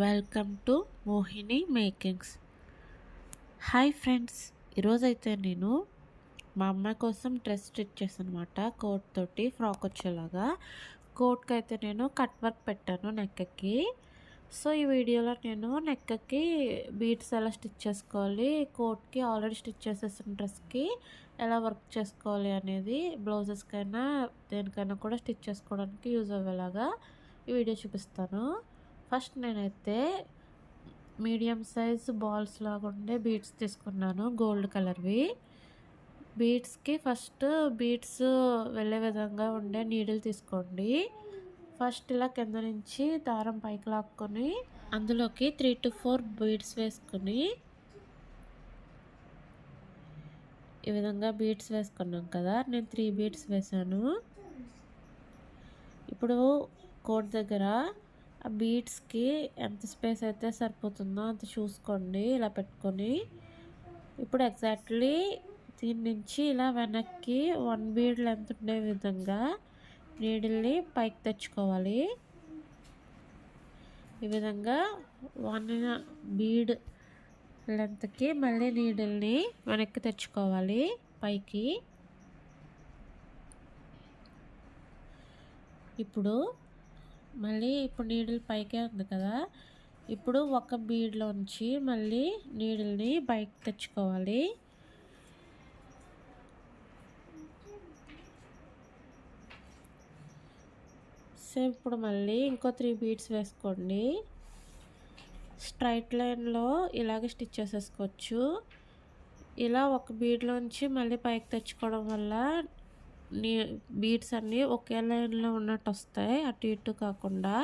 Welcome to Mohini makings. Hi friends, ఈరోజైతే నేను మా అమ్మాయి కోసం డ్రెస్ స్టిచ్ చేశాను అనమాట. కోట్ తోటి ఫ్రాక్ వచ్చేలాగా. కోట్కి అయితే నేను కట్ వర్క్ పెట్టాను నెక్కి. సో ఈ వీడియోలో నేను నెక్కి బీడ్స్ ఎలా స్టిచ్ చేసుకోవాలి, కోట్కి ఆల్రెడీ స్టిచ్ చేసేసిన డ్రెస్కి ఎలా వర్క్ చేసుకోవాలి అనేది, బ్లౌజెస్కైనా దేనికైనా కూడా స్టిచ్ చేసుకోవడానికి యూజ్ అయ్యేలాగా ఈ వీడియో చూపిస్తాను. ఫస్ట్ నేనైతే మీడియం సైజ్ బాల్స్ లాగా ఉండే బీడ్స్ తీసుకున్నాను, గోల్డ్ కలర్వి. బీడ్స్కి ఫస్ట్ బీడ్స్ వెళ్ళే విధంగా ఉండే నీడిల్ తీసుకోండి. ఫస్ట్ ఇలా కింద నుంచి దారం పైకి లాక్కొని అందులోకి 3 to 4 బీడ్స్ వేసుకొని ఈ విధంగా బీడ్స్ వేసుకున్నాం కదా, నేను 3 బీడ్స్ వేసాను. ఇప్పుడు కోట్ దగ్గర ఆ బీడ్స్కి ఎంత స్పేస్ అయితే సరిపోతుందో అంత చూసుకోండి, ఇలా పెట్టుకొని. ఇప్పుడు ఎగ్జాక్ట్లీ దీని నుంచి ఇలా వెనక్కి 1 బీడ్ లెంత్ ఉండే విధంగా నీడిల్ని పైకి తెచ్చుకోవాలి. ఈ విధంగా 1 బీడ్ లెంత్కి మళ్ళీ నీడిల్ని వెనక్కి తెచ్చుకోవాలి పైకి. ఇప్పుడు నీడిల్ పైకే ఉంది కదా, ఇప్పుడు ఒక బీడ్లోంచి మళ్ళీ నీడిల్ని పైకి తెచ్చుకోవాలి. సేమ్ ఇప్పుడు మళ్ళీ ఇంకో 3 బీడ్స్ వేసుకోండి. స్ట్రైట్ లైన్లో ఇలాగే స్టిచ్ చేసేసుకోవచ్చు. ఇలా ఒక బీడ్లోంచి మళ్ళీ పైకి తెచ్చుకోవడం వల్ల బీడ్స్ అన్నీ ఒకే లైన్లో ఉన్నట్టు వస్తాయి, అటు ఇటు కాకుండా.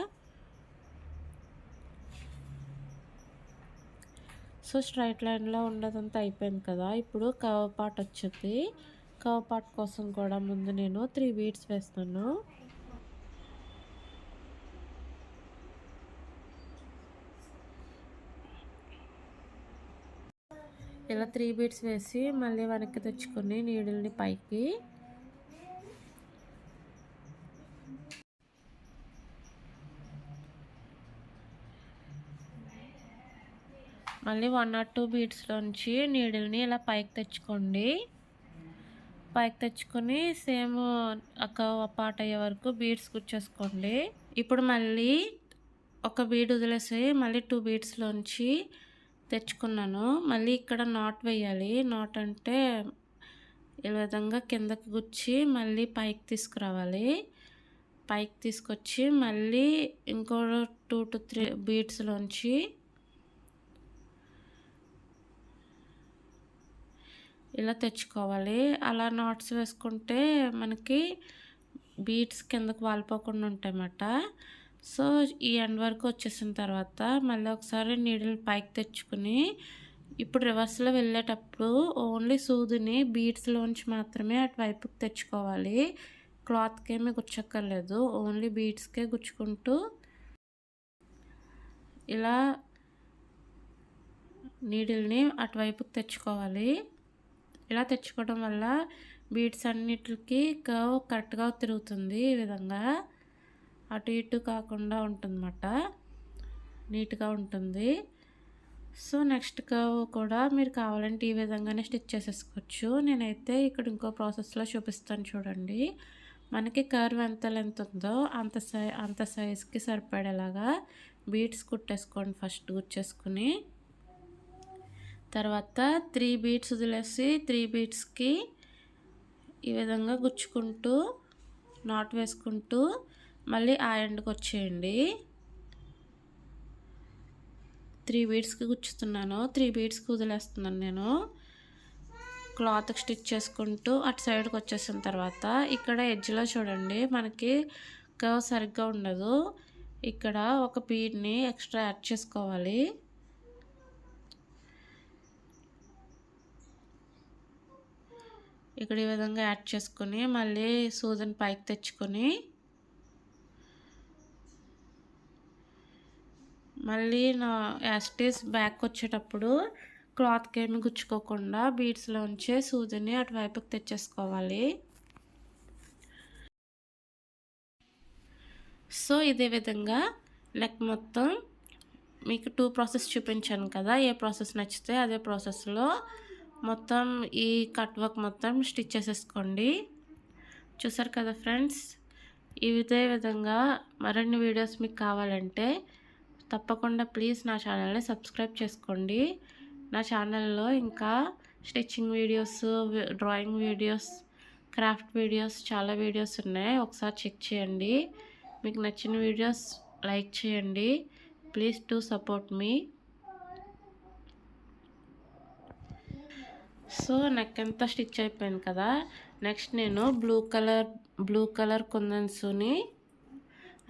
సో స్ట్రైట్ లైన్లో ఉండదంతా అయిపోయింది కదా, ఇప్పుడు కర్వ్ పార్ట్ వచ్చింది. కర్వ్ పార్ట్ కోసం కూడా ముందు నేను 3 బీడ్స్ వేస్తాను. ఇలా 3 బీడ్స్ వేసి మళ్ళీ వెనక్కి తెచ్చుకొని నీడిల్ని పైకి. మళ్ళీ 1 or 2 బీడ్స్లోంచి నీడిల్ని ఇలా పైకి తెచ్చుకోండి. పైకి తెచ్చుకొని సేమ్ కర్వ్ పార్ట్ అయ్యే వరకు బీడ్స్ కుచ్చేసుకోండి. ఇప్పుడు మళ్ళీ ఒక బీడ్ వదిలేసి మళ్ళీ 2 బీడ్స్లోంచి తెచ్చుకున్నాను. మళ్ళీ ఇక్కడ నాట్ వేయాలి. నాట్ అంటే ఈ విధంగా కిందకి గుచ్చి మళ్ళీ పైకి తీసుకురావాలి. పైకి తీసుకొచ్చి మళ్ళీ ఇంకో 2 to 3 బీడ్స్లోంచి ఇలా తెచ్చుకోవాలి. అలా నాట్స్ వేసుకుంటే మనకి బీడ్స్ కిందకు వాలిపోకుండా ఉంటాయన్నమాట. సో ఈ ఎండ్ వరకు వచ్చేసిన తర్వాత మళ్ళీ ఒకసారి నీడిల్ పైకి తెచ్చుకుని, ఇప్పుడు రివర్స్లో వెళ్ళేటప్పుడు ఓన్లీ సూదిని బీడ్స్లోంచి మాత్రమే అటువైపుకి తెచ్చుకోవాలి. క్లాత్కి ఏమీ గుచ్చక్కర్లేదు, ఓన్లీ బీడ్స్కే గుచ్చుకుంటూ ఇలా నీడిల్ని అటువైపుకి తెచ్చుకోవాలి. ఇలా తెచ్చుకోవడం వల్ల బీడ్స్ అన్నిటికి కర్వ్ కరెక్ట్గా తిరుగుతుంది. ఈ విధంగా అటు ఇటు కాకుండా ఉంటుందన్నమాట, నీట్గా ఉంటుంది. సో నెక్స్ట్ కర్వ్ కూడా మీరు కావాలంటే ఈ విధంగానే స్టిచ్ చేసేసుకోవచ్చు. నేనైతే ఇక్కడ ఇంకో ప్రాసెస్లో చూపిస్తాను చూడండి. మనకి కర్వ్ ఎంత లెంత్ ఉందో అంత సైజ్కి సరిపడేలాగా బీడ్స్ కుట్టేసుకోండి. ఫస్ట్ గుచ్చేసుకుని తర్వాత 3 బీడ్స్ వదిలేసి 3 బీడ్స్కి ఈ విధంగా గుచ్చుకుంటూ నాట్ వేసుకుంటూ మళ్ళీ ఆ ఎండ్కి వచ్చేయండి. 3 బీడ్స్కి గుచ్చుతున్నాను, 3 బీడ్స్కి వదిలేస్తున్నాను నేను. క్లాత్కి స్టిచ్ చేసుకుంటూ అటు సైడ్కి వచ్చేసిన తర్వాత ఇక్కడ ఎడ్జ్లో చూడండి మనకి కర్వ్ సరిగ్గా ఉండదు. ఇక్కడ ఒక బీడ్ని ఎక్స్ట్రా యాడ్ చేసుకోవాలి. ఇక్కడ ఈ విధంగా యాడ్ చేసుకొని మళ్ళీ సూదిని పైకి తెచ్చుకొని మళ్ళీ యాస్టీస్ బ్యాక్ వచ్చేటప్పుడు క్లాత్కి ఏమి గుచ్చుకోకుండా బీడ్స్లోంచే సూదిని అటువైపుకి తెచ్చేసుకోవాలి. సో ఇదే విధంగా నెక్ మొత్తం మీకు 2 ప్రాసెస్ చూపించాను కదా, ఏ ప్రాసెస్ నచ్చితే అదే ప్రాసెస్లో మొత్తం ఈ కట్ వర్క్ మొత్తం స్టిచ్ చేసేసుకోండి. చూసారు కదా ఫ్రెండ్స్, ఇదే విధంగా మరిన్ని వీడియోస్ మీకు కావాలంటే తప్పకుండా ప్లీజ్ నా ఛానల్ని సబ్స్క్రైబ్ చేసుకోండి. నా ఛానల్లో ఇంకా stitching videos, drawing videos, craft videos చాలా వీడియోస్ ఉన్నాయి, ఒకసారి చెక్ చేయండి. మీకు నచ్చిన వీడియోస్ లైక్ చేయండి. Please to support me. So neck అంతా స్టిచ్ అయిపోయింది కదా, నెక్స్ట్ నేను బ్లూ కలర్ కుందన్స్ని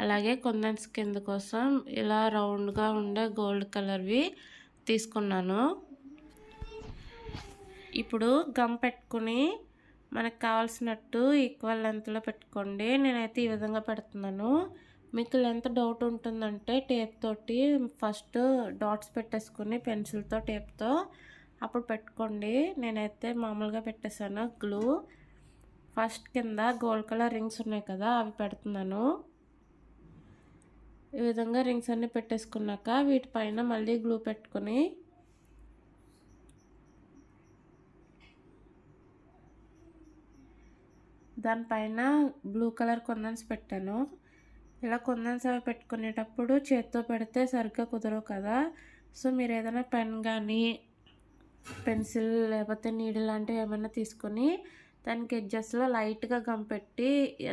అలాగే కుందన్స్ కింద కోసం ఇలా రౌండ్గా ఉండే గోల్డ్ కలర్వి తీసుకున్నాను. ఇప్పుడు గమ్ పెట్టుకుని మనకు కావాల్సినట్టు ఈక్వల్ లెంత్లో పెట్టుకోండి. నేనైతే ఈ విధంగా పెడుతున్నాను. మీకు లెంత్ డౌట్ ఉంటుందంటే టేప్ తోటి ఫస్ట్ డాట్స్ పెట్టేసుకుని పెన్సిల్తో టేప్తో అప్పుడు పెట్టుకోండి. నేనైతే మామూలుగా పెట్టేశాను గ్లూ. ఫస్ట్ కింద గోల్డ్ కలర్ రింగ్స్ ఉన్నాయి కదా, అవి పెడుతున్నాను. ఈ విధంగా రింగ్స్ అన్నీ పెట్టేసుకున్నాక వీటిపైన మళ్ళీ గ్లూ పెట్టుకొని దానిపైన బ్లూ కలర్ కుందన్స్ పెట్టాను. ఇలా కుందన్స్ అవి పెట్టుకునేటప్పుడు చేత్తో పెడితే సరిగ్గా కుదరవు కదా, సో మీరు ఏదైనా పెన్ కానీ పెన్సిల్ లేకపోతే నీడిల్ లాంటివి ఏమైనా తీసుకొని దానికి ఎడ్జెస్లో లైట్గా గమ్ పెట్టి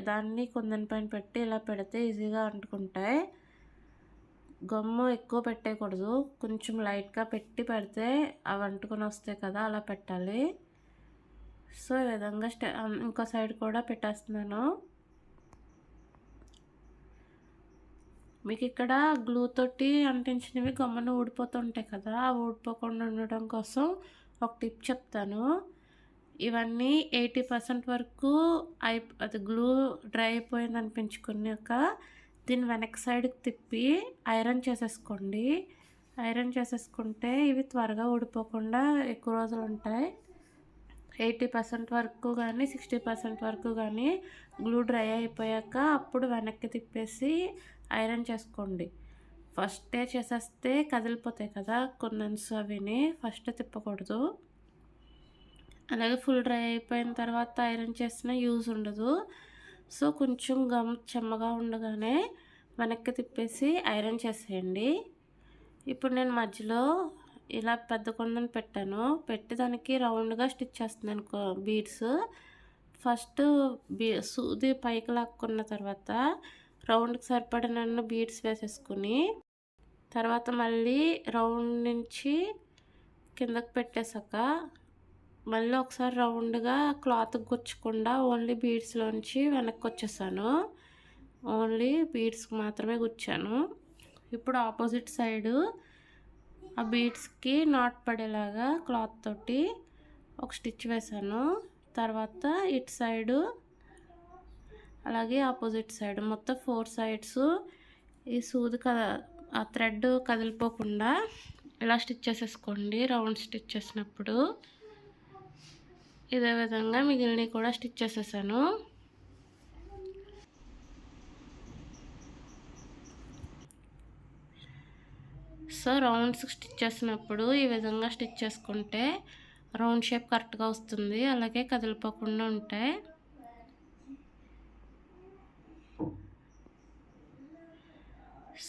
దాన్ని కుందన్ పైన పెట్టి ఇలా పెడితే ఈజీగా అంటుకుంటాయి. గమ్ము ఎక్కువ పెట్టేయకూడదు, కొంచెం లైట్గా పెట్టి పెడితే అవి అంటుకొని వస్తాయి కదా, అలా పెట్టాలి. సో ఈ విధంగా ఇంకో సైడ్ కూడా పెట్టేస్తున్నాను. మీకు ఇక్కడ గ్లూ తోటి అంటించినవి గమ్మున ఊడిపోతుంటాయి కదా, ఆ ఊడిపోకుండా ఉండడం కోసం ఒక టిప్ చెప్తాను. ఇవన్నీ 80% వరకు అది గ్లూ డ్రై అయిపోయింది అనిపించుకున్నాక దీన్ని వెనక్ సైడ్కి తిప్పి ఐరన్ చేసేసుకోండి. ఐరన్ చేసేసుకుంటే ఇవి త్వరగా ఊడిపోకుండా ఎక్కువ రోజులు ఉంటాయి. 80% వరకు కానీ 60% వరకు కానీ గ్లూ డ్రై అయిపోయాక అప్పుడు వెనక్కి తిప్పేసి ఐరన్ చేసుకోండి. ఫస్టే చేసేస్తే కదిలిపోతాయి కదా కుందన్స్, అవిని ఫస్ట్ తిప్పకూడదు. అలాగే ఫుల్ డ్రై అయిపోయిన తర్వాత ఐరన్ చేసిన యూజ్ ఉండదు. సో కొంచెం గమ్ చెమ్మగా ఉండగానే వెనక్కి తిప్పేసి ఐరన్ చేసేయండి. ఇప్పుడు నేను మధ్యలో ఇలా పెద్ద కుందన్ పెట్టాను, పెట్టి దానికి రౌండ్గా స్టిచ్ చేస్తున్నాను బీడ్స్. ఫస్ట్ సూది పైకి లాక్కున్న తర్వాత రౌండ్కి సరిపడిన బీడ్స్ వేసేసుకుని తర్వాత మళ్ళీ రౌండ్ నుంచి కిందకి పెట్టేశాక మళ్ళీ ఒకసారి రౌండ్గా క్లాత్ గుచ్చకుండా ఓన్లీ బీడ్స్లోంచి వెనక్కి వచ్చేసాను. ఓన్లీ బీడ్స్కి మాత్రమే గుచ్చాను. ఇప్పుడు ఆపోజిట్ సైడు ఆ బీడ్స్కి నాట్ పడేలాగా క్లాత్ తోటి ఒక స్టిచ్ వేసాను. తర్వాత ఇటు సైడు అలాగే ఆపోజిట్ సైడ్ మొత్తం 4 సైడ్స్ ఈ సూది ఆ థ్రెడ్ కదిలిపోకుండా ఇలా స్టిచ్ చేసేసుకోండి రౌండ్ స్టిచ్ చేసినప్పుడు. ఇదే విధంగా మిగిలినవి కూడా స్టిచ్ చేసేసాను. సో రౌండ్స్ స్టిచ్ చేసినప్పుడు ఈ విధంగా స్టిచ్ చేసుకుంటే రౌండ్ షేప్ కరెక్ట్గా వస్తుంది, అలాగే కదిలిపోకుండా ఉంటాయి.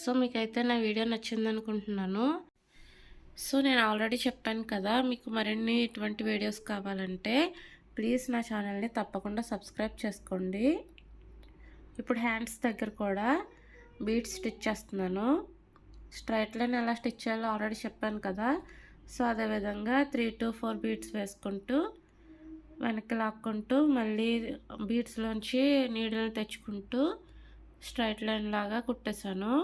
సో మీకైతే నా వీడియో నచ్చింది అనుకుంటున్నాను. సో నేను ఆల్రెడీ చెప్పాను కదా, మీకు మరిన్ని ఇటువంటి వీడియోస్ కావాలంటే ప్లీజ్ నా ఛానల్ని తప్పకుండా సబ్స్క్రైబ్ చేసుకోండి. ఇప్పుడు హ్యాండ్స్ దగ్గర కూడా బీడ్స్ స్టిచ్ చేస్తున్నాను. స్ట్రైట్ లైన్ ఎలా స్టిచ్ చేయాలో ఆల్రెడీ చెప్పాను కదా, సో అదేవిధంగా 3 to 4 బీడ్స్ వేసుకుంటూ వెనక్కి లాక్కుంటూ మళ్ళీ బీడ్స్లోంచి నీడిల్ని తెచ్చుకుంటూ స్ట్రైట్ లైన్ లాగా కుట్టేశాను.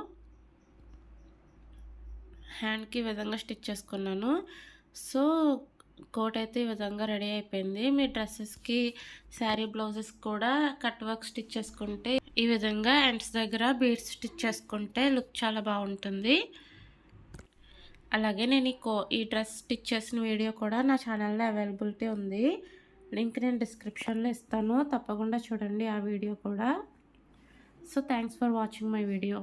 హ్యాండ్కి ఈ విధంగా స్టిచ్ చేసుకున్నాను. సో కోట్ అయితే ఈ విధంగా రెడీ అయిపోయింది. మీ డ్రెస్సెస్కి, శారీ బ్లౌజెస్ కూడా కట్ వర్క్ స్టిచ్ చేసుకుంటే ఈ విధంగా హ్యాండ్స్ దగ్గర బీడ్స్ స్టిచ్ చేసుకుంటే లుక్ చాలా బాగుంటుంది. అలాగే నేను ఈ డ్రెస్ స్టిచ్ చేసిన వీడియో కూడా నా ఛానల్లో అవైలబిలిటీ ఉంది. లింక్ నేను డిస్క్రిప్షన్లో ఇస్తాను, తప్పకుండా చూడండి ఆ వీడియో కూడా. So thanks for watching my video.